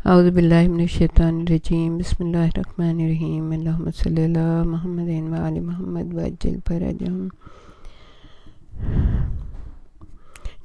اعوذ باللہ من الشیطان الرجیم بسم اللہ الرحمن الرحیم اللہم صلی اللہ محمد و آل محمد وعجل فرجہم۔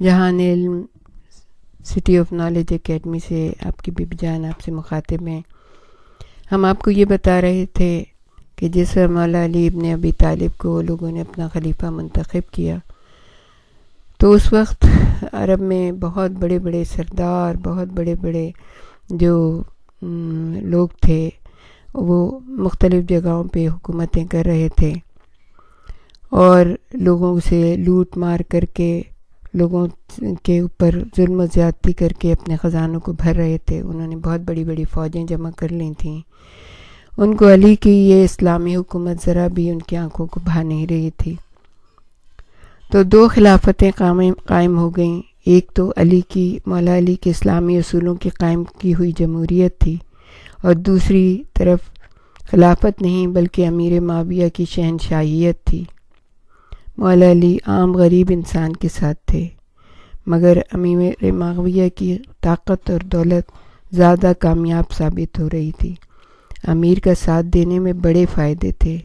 جہان علم سٹی آف نالج اکیڈمی سے آپ کی بیبی جان آپ سے مخاطب ہیں۔ ہم آپ کو یہ بتا رہے تھے کہ جس مولا علی ابن ابی طالب کو لوگوں نے اپنا خلیفہ منتخب کیا تو اس وقت عرب میں بہت بڑے بڑے سردار، بہت بڑے بڑے جو لوگ تھے وہ مختلف جگہوں پہ حکومتیں کر رہے تھے اور لوگوں سے لوٹ مار کر کے، لوگوں کے اوپر ظلم و زیادتی کر کے اپنے خزانوں کو بھر رہے تھے۔ انہوں نے بہت بڑی بڑی فوجیں جمع کر لی تھیں۔ ان کو علی کی یہ اسلامی حکومت ذرا بھی ان کی آنکھوں کو بھا نہیں رہی تھی، تو دو خلافتیں قائم ہو گئیں۔ ایک تو مولا علی کے اسلامی اصولوں کی قائم کی ہوئی جمہوریت تھی، اور دوسری طرف خلافت نہیں بلکہ امیر معاویہ کی شہنشاہیت تھی۔ مولا علی عام غریب انسان کے ساتھ تھے، مگر امیر معاویہ کی طاقت اور دولت زیادہ کامیاب ثابت ہو رہی تھی۔ امیر کا ساتھ دینے میں بڑے فائدے تھے،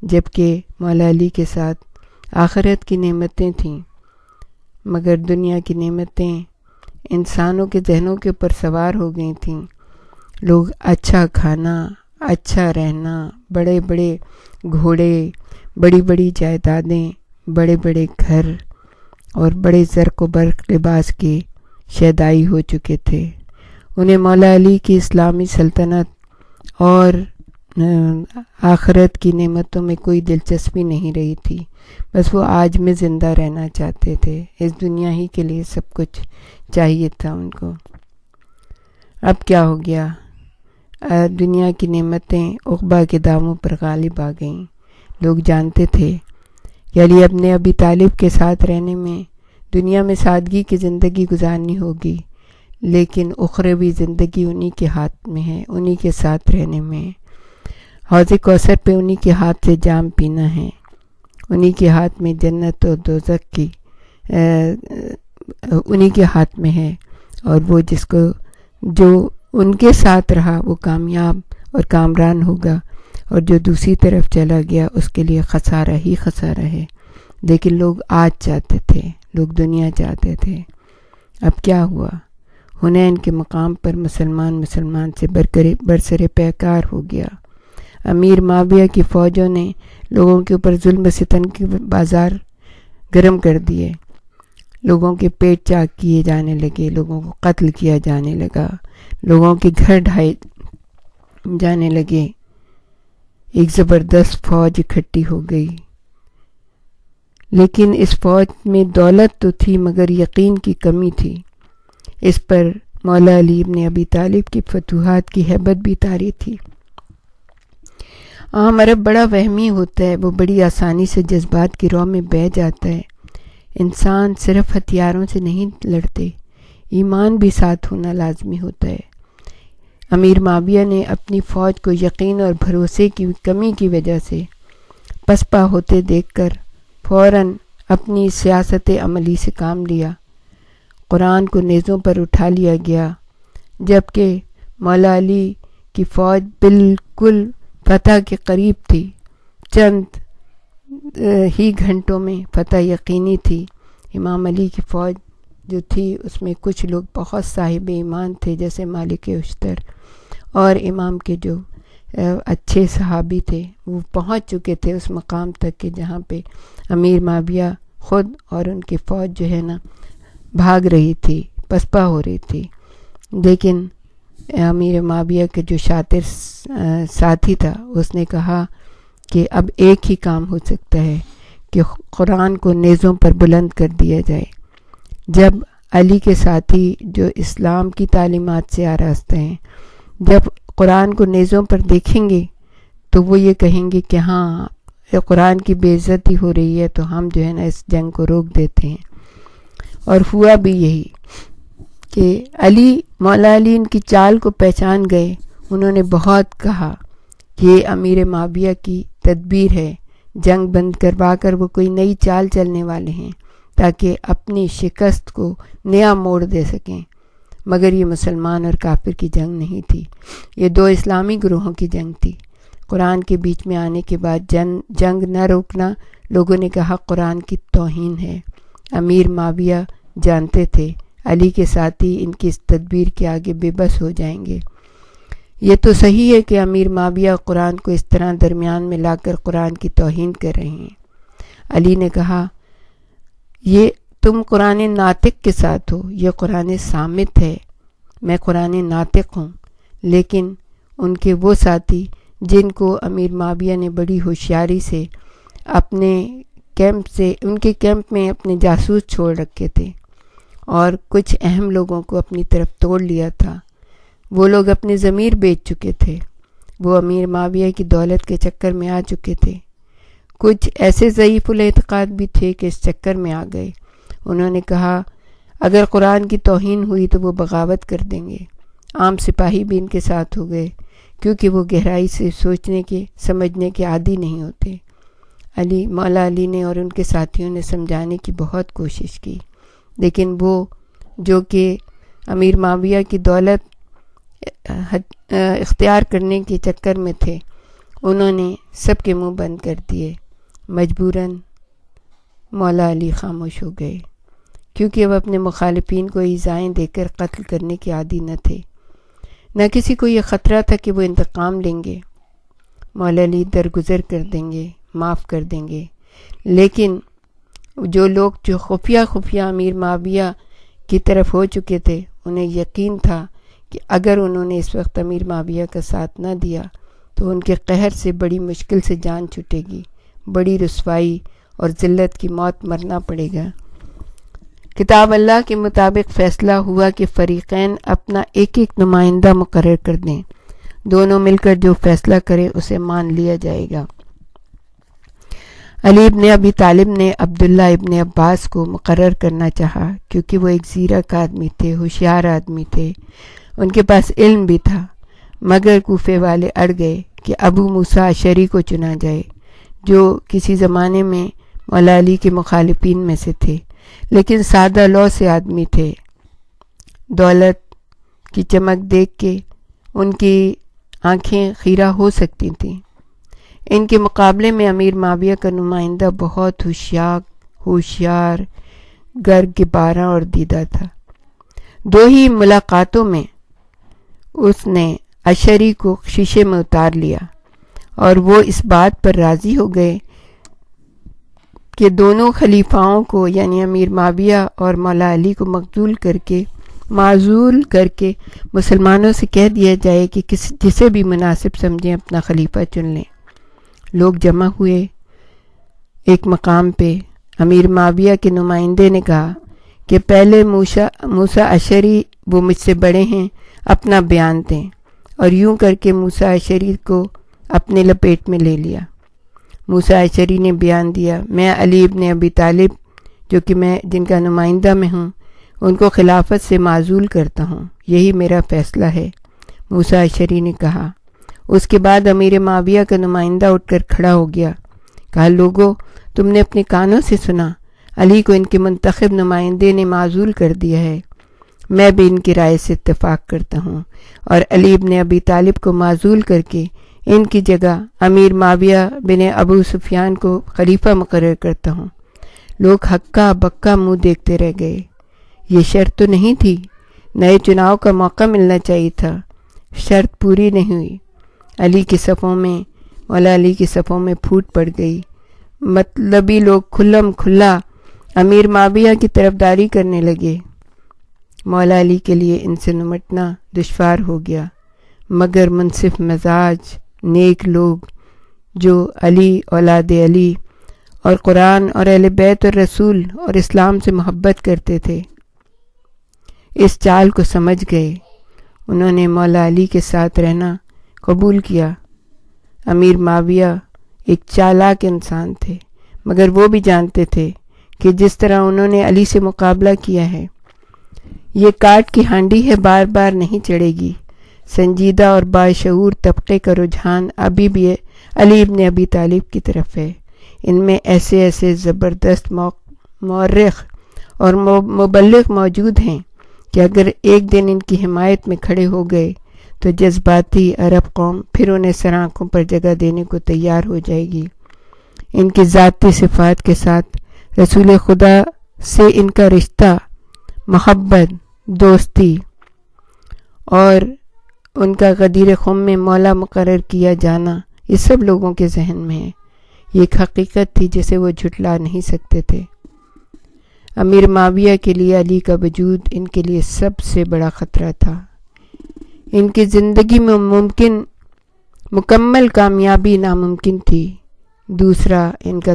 جبکہ مولا علی کے ساتھ آخرت کی نعمتیں تھیں، مگر دنیا کی نعمتیں انسانوں کے ذہنوں کے اوپر سوار ہو گئی تھیں۔ لوگ اچھا کھانا، اچھا رہنا، بڑے بڑے گھوڑے، بڑی بڑی جائیدادیں، بڑے بڑے گھر اور بڑے زرق و برق لباس کے شیدائی ہو چکے تھے۔ انہیں مولا علی کی اسلامی سلطنت اور آخرت کی نعمتوں میں کوئی دلچسپی نہیں رہی تھی، بس وہ آج میں زندہ رہنا چاہتے تھے۔ اس دنیا ہی کے لیے سب کچھ چاہیے تھا ان کو۔ اب کیا ہو گیا؟ دنیا کی نعمتیں عقبہ کے داموں پر غالب آ گئیں۔ لوگ جانتے تھے کہ علی ابن ابی طالب کے ساتھ رہنے میں دنیا میں سادگی کی زندگی گزارنی ہوگی، لیکن اخروی زندگی انہی کے ہاتھ میں ہے، انہی کے ساتھ رہنے میں۔ حوض کوثر پہ انہی کے ہاتھ سے جام پینا ہے، انہی کے ہاتھ میں جنت اور دوزخ کی انہی کے ہاتھ میں ہے، اور وہ جو ان کے ساتھ رہا وہ کامیاب اور کامران ہوگا، اور جو دوسری طرف چلا گیا اس کے لیے خسارہ ہی خسارہ ہے۔ لیکن لوگ آج چاہتے تھے، لوگ دنیا چاہتے تھے۔ اب کیا ہوا؟ حنین کے مقام پر مسلمان سے برسر پیکار ہو گیا۔ امیر معاویہ کی فوجوں نے لوگوں کے اوپر ظلم و ستم کے بازار گرم کر دیے، لوگوں کے پیٹ چاک کیے جانے لگے، لوگوں کو قتل کیا جانے لگا، لوگوں کے گھر ڈھائے جانے لگے۔ ایک زبردست فوج اکٹھی ہو گئی، لیکن اس فوج میں دولت تو تھی مگر یقین کی کمی تھی۔ اس پر مولا علی ابن ابی طالب کی فتوحات کی ہیبت بھی طاری تھی۔ عام عرب بڑا وہمی ہوتا ہے، وہ بڑی آسانی سے جذبات کی رو میں بہہ جاتا ہے۔ انسان صرف ہتھیاروں سے نہیں لڑتے، ایمان بھی ساتھ ہونا لازمی ہوتا ہے۔ امیر معاویہ نے اپنی فوج کو یقین اور بھروسے کی کمی کی وجہ سے پسپا ہوتے دیکھ کر فوراً اپنی سیاست عملی سے کام لیا۔ قرآن کو نیزوں پر اٹھا لیا گیا، جبکہ مولا علی کی فوج بالکل فتح کے قریب تھی۔ چند ہی گھنٹوں میں فتح یقینی تھی۔ امام علی کی فوج جو تھی اس میں کچھ لوگ بہت صاحب ایمان تھے، جیسے مالک اشتر، اور امام کے جو اچھے صحابی تھے وہ پہنچ چکے تھے اس مقام تک کہ جہاں پہ امیر معاویہ خود اور ان کی فوج جو ہے نا بھاگ رہی تھی، پسپا ہو رہی تھی۔ لیکن امیر معاویہ کے جو شاطر ساتھی تھا اس نے کہا کہ اب ایک ہی کام ہو سکتا ہے کہ قرآن کو نیزوں پر بلند کر دیا جائے۔ جب علی کے ساتھی جو اسلام کی تعلیمات سے آراستہ ہیں جب قرآن کو نیزوں پر دیکھیں گے تو وہ یہ کہیں گے کہ ہاں قرآن کی بے عزتی ہو رہی ہے، تو ہم جو ہے نا اس جنگ کو روک دیتے ہیں۔ اور ہوا بھی یہی کہ مولا علی ان کی چال کو پہچان گئے۔ انہوں نے بہت کہا کہ یہ امیر معاویہ کی تدبیر ہے، جنگ بند کروا کر وہ کوئی نئی چال چلنے والے ہیں تاکہ اپنی شکست کو نیا موڑ دے سکیں۔ مگر یہ مسلمان اور کافر کی جنگ نہیں تھی، یہ دو اسلامی گروہوں کی جنگ تھی۔ قرآن کے بیچ میں آنے کے بعد جنگ نہ روکنا لوگوں نے کہا قرآن کی توہین ہے۔ امیر معاویہ جانتے تھے علی کے ساتھی ان کی اس تدبیر کے آگے بے بس ہو جائیں گے۔ یہ تو صحیح ہے کہ امیر معاویہ قرآن کو اس طرح درمیان میں لا کر قرآن کی توہین کر رہے ہیں۔ علی نے کہا یہ تم قرآن ناطق کے ساتھ ہو، یہ قرآن صامت ہے، میں قرآن ناطق ہوں۔ لیکن ان کے وہ ساتھی جن کو امیر معاویہ نے بڑی ہوشیاری سے ان کے کیمپ میں اپنے جاسوس چھوڑ رکھے تھے اور کچھ اہم لوگوں کو اپنی طرف توڑ لیا تھا، وہ لوگ اپنے ضمیر بیچ چکے تھے، وہ امیر معاویہ کی دولت کے چکر میں آ چکے تھے۔ کچھ ایسے ضعیف الاعتقاد بھی تھے کہ اس چکر میں آ گئے۔ انہوں نے کہا اگر قرآن کی توہین ہوئی تو وہ بغاوت کر دیں گے۔ عام سپاہی بھی ان کے ساتھ ہو گئے کیونکہ وہ گہرائی سے سوچنے کے سمجھنے کے عادی نہیں ہوتے۔ مولا علی نے اور ان کے ساتھیوں نے سمجھانے کی بہت کوشش کی، لیکن وہ جو کہ امیر معاویہ کی دولت اختیار کرنے کے چکر میں تھے، انہوں نے سب کے منہ بند کر دیے۔ مجبوراً مولا علی خاموش ہو گئے کیونکہ اب اپنے مخالفین کو ایذائیں دے کر قتل کرنے کے عادی نہ تھے، نہ کسی کو یہ خطرہ تھا کہ وہ انتقام لیں گے، مولا علی درگزر کر دیں گے، معاف کر دیں گے۔ لیکن جو لوگ جو خفیہ امیر معاویہ کی طرف ہو چکے تھے، انہیں یقین تھا کہ اگر انہوں نے اس وقت امیر معاویہ کا ساتھ نہ دیا تو ان کے قہر سے بڑی مشکل سے جان چھوٹے گی، بڑی رسوائی اور ذلت کی موت مرنا پڑے گا۔ کتاب اللہ کے مطابق فیصلہ ہوا کہ فریقین اپنا ایک نمائندہ مقرر کر دیں، دونوں مل کر جو فیصلہ کرے اسے مان لیا جائے گا۔ علی ابن ابی طالب نے عبداللہ ابن عباس کو مقرر کرنا چاہا کیونکہ وہ ایک زیرک آدمی تھے، ہوشیار آدمی تھے، ان کے پاس علم بھی تھا، مگر کوفے والے اڑ گئے کہ ابو موسیٰ اشعری کو چنا جائے جو کسی زمانے میں مولا علی کے مخالفین میں سے تھے، لیکن سادہ لو سے آدمی تھے۔ دولت کی چمک دیکھ کے ان کی آنکھیں خیرہ ہو سکتی تھیں۔ ان کے مقابلے میں امیر معاویہ کا نمائندہ بہت ہوشیار، گرگ بارہ اور دیدہ تھا۔ دو ہی ملاقاتوں میں اس نے اشعری کو شیشے میں اتار لیا اور وہ اس بات پر راضی ہو گئے کہ دونوں خلیفاؤں کو یعنی امیر معاویہ اور مولا علی کو معزول کر کے مسلمانوں سے کہہ دیا جائے کہ جسے بھی مناسب سمجھیں اپنا خلیفہ چن لیں۔ لوگ جمع ہوئے ایک مقام پہ۔ امیر معاویہ کے نمائندے نے کہا کہ پہلے موسیٰ اشعری، وہ مجھ سے بڑے ہیں، اپنا بیان دیں، اور یوں کر کے موسیٰ اشعری کو اپنے لپیٹ میں لے لیا۔ موسیٰ اشعری نے بیان دیا، میں علی ابن ابی طالب جو کہ میں جن کا نمائندہ میں ہوں، ان کو خلافت سے معزول کرتا ہوں، یہی میرا فیصلہ ہے۔ موسیٰ اشعری نے کہا۔ اس کے بعد امیر معاویہ کا نمائندہ اٹھ کر کھڑا ہو گیا، کہا لوگو تم نے اپنے کانوں سے سنا، علی کو ان کے منتخب نمائندے نے معزول کر دیا ہے۔ میں بھی ان کی رائے سے اتفاق کرتا ہوں اور علی ابن ابی طالب کو معزول کر کے ان کی جگہ امیر معاویہ بن ابو سفیان کو خلیفہ مقرر کرتا ہوں۔ لوگ ہکا بکا منہ دیکھتے رہ گئے۔ یہ شرط تو نہیں تھی، نئے چناؤ کا موقع ملنا چاہیے تھا۔ شرط پوری نہیں ہوئی۔ مولا علی کی صفوں میں پھوٹ پڑ گئی۔ مطلبی لوگ کھلم کھلا امیر معاویہ کی طرفداری کرنے لگے۔ مولا علی کے لیے ان سے نمٹنا دشوار ہو گیا، مگر منصف مزاج نیک لوگ جو علی، اولاد علی اور قرآن اور اہل بیت اور رسول اور اسلام سے محبت کرتے تھے، اس چال کو سمجھ گئے۔ انہوں نے مولا علی کے ساتھ رہنا قبول کیا۔ امیر معاویہ ایک چالاک انسان تھے، مگر وہ بھی جانتے تھے کہ جس طرح انہوں نے علی سے مقابلہ کیا ہے، یہ کاٹ کی ہانڈی ہے، بار بار نہیں چڑھے گی۔ سنجیدہ اور باشعور طبقے کا رجحان ابھی بھی علی ابن ابی طالب کی طرف ہے۔ ان میں ایسے زبردست مورخ اور مبلغ موجود ہیں کہ اگر ایک دن ان کی حمایت میں کھڑے ہو گئے تو جذباتی عرب قوم پھر انہیں سر آنکھوں پر جگہ دینے کو تیار ہو جائے گی۔ ان کی ذاتی صفات کے ساتھ رسول خدا سے ان کا رشتہ، محبت، دوستی اور ان کا غدیر خم میں مولا مقرر کیا جانا، یہ سب لوگوں کے ذہن میں ہے۔ یہ ایک حقیقت تھی جسے وہ جھٹلا نہیں سکتے تھے۔ امیر معاویہ کے لیے علی کا وجود ان کے لیے سب سے بڑا خطرہ تھا۔ ان کی زندگی میں مکمل کامیابی ناممکن تھی۔ دوسرا، ان کا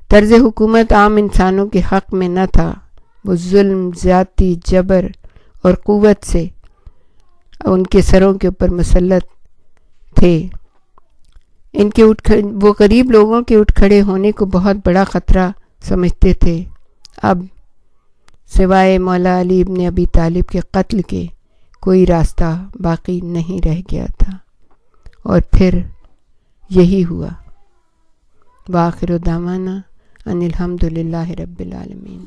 طرز حکومت عام انسانوں کے حق میں نہ تھا۔ وہ ظلم، زیادتی، جبر اور قوت سے ان کے سروں کے اوپر مسلط تھے۔ وہ غریب لوگوں کے اٹھ کھڑے ہونے کو بہت بڑا خطرہ سمجھتے تھے۔ اب سوائے مولا علی ابن ابی طالب کے قتل کے کوئی راستہ باقی نہیں رہ گیا تھا، اور پھر یہی ہوا۔ وآخر دعوانا ان الحمد للہ رب العالمین۔